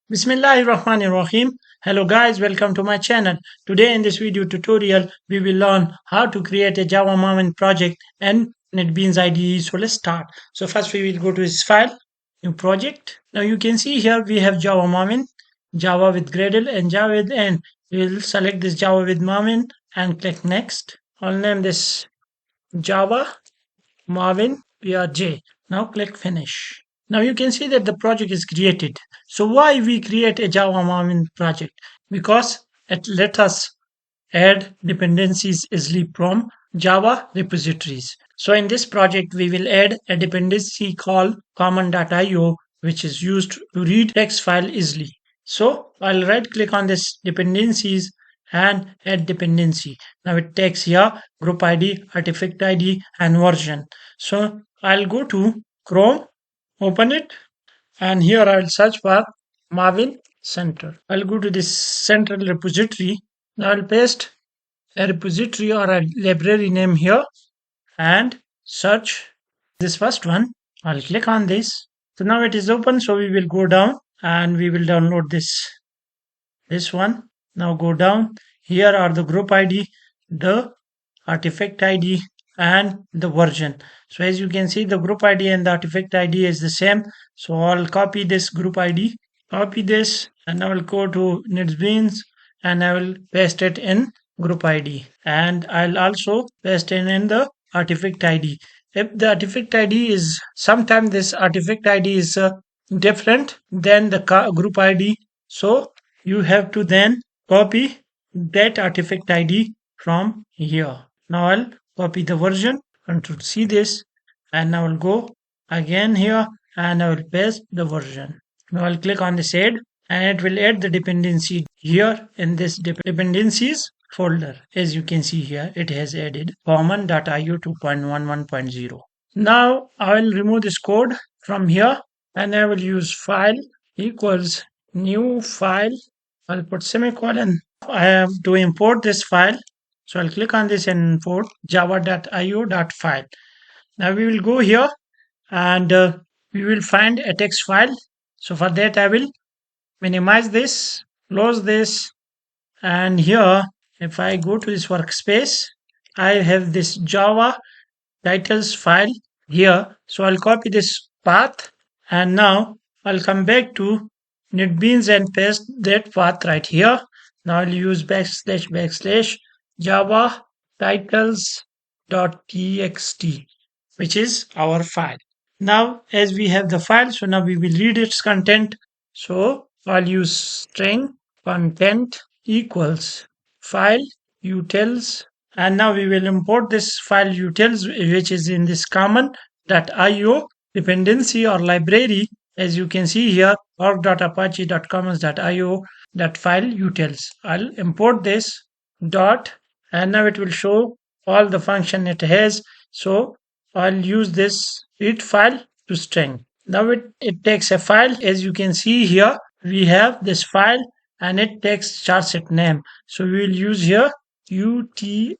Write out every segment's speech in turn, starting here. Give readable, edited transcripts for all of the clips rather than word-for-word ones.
Bismillahirrahmanirrahim. Hello guys, welcome to my channel. Today in this video tutorial, we will learn how to create a Java Maven project and NetBeans IDE. So let's start. So first we will go to this file, new project. Now you can see here we have Java Maven, Java with Gradle and Java with N. We will select this Java with Maven and click next. I'll name this Java Maven PRJ. Now click finish. Now you can see that the project is created. So why we create a Java Maven project? Because it let us add dependencies easily from Java repositories. So in this project, we will add a dependency called pom.io, which is used to read text file easily. So I'll right click on this dependencies and add dependency. Now it takes here group ID, artifact ID and version. So I'll go to Chrome, open it, and here I'll search for Maven Center. I'll go to this central repository. Now I'll paste a repository or a library name here and search this first one. I'll click on this. So now it is open. So we will go down and we will download this one. Now go down. Here are the group ID, the artifact ID and the version. So as you can see, the group ID and the artifact ID is the same. So I'll copy this group ID, copy this, and I will go to NetBeans and I will paste it in group ID, and I'll also paste in the artifact ID. If the artifact ID is, sometimes this artifact ID is different than the group ID, so you have to then copy that artifact ID from here. Now I'll copy the version, Control C this, and I will go again here and I will paste the version. Now I'll click on this add and it will add the dependency here in this dependencies folder. As you can see here, it has added common.io 2.11.0. Now I will remove this code from here and I will use file equals new file. I'll put semicolon. I have to import this file. So I'll click on this and import java.io.file. Now we will go here and we will find a text file. So for that I will minimize this, close this, and here if I go to this workspace, I have this Java titles file here. So I'll copy this path and now I'll come back to NetBeans and paste that path right here. Now I'll use // Java titles.txt, which is our file. Now as we have the file, so now we will read its content. So I'll use string content equals file utils, and now we will import this file utils, which is in this common.io dependency or library. As you can see here, org.apache.commons.io file utils. I'll import this dot, and now it will show all the function it has. So I'll use this read file to string. Now it takes a file. As you can see here, we have this file and it takes charset name. So we will use here utf-8,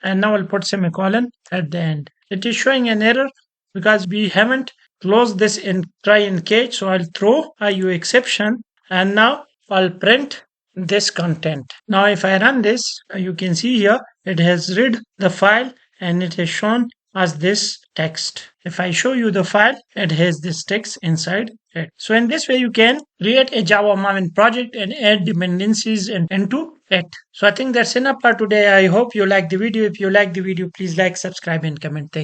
and now I'll put semicolon at the end. It is showing an error because we haven't closed this in try and catch. So I'll throw IO exception and now I'll print this content. Now if I run this, you can see here it has read the file and it has shown us this text. If I show you the file, it has this text inside it. So in this way you can create a Java Maven project and add dependencies into it. So I think that's enough for today. I hope you like the video. If you like the video, please like, subscribe and comment. Thank you.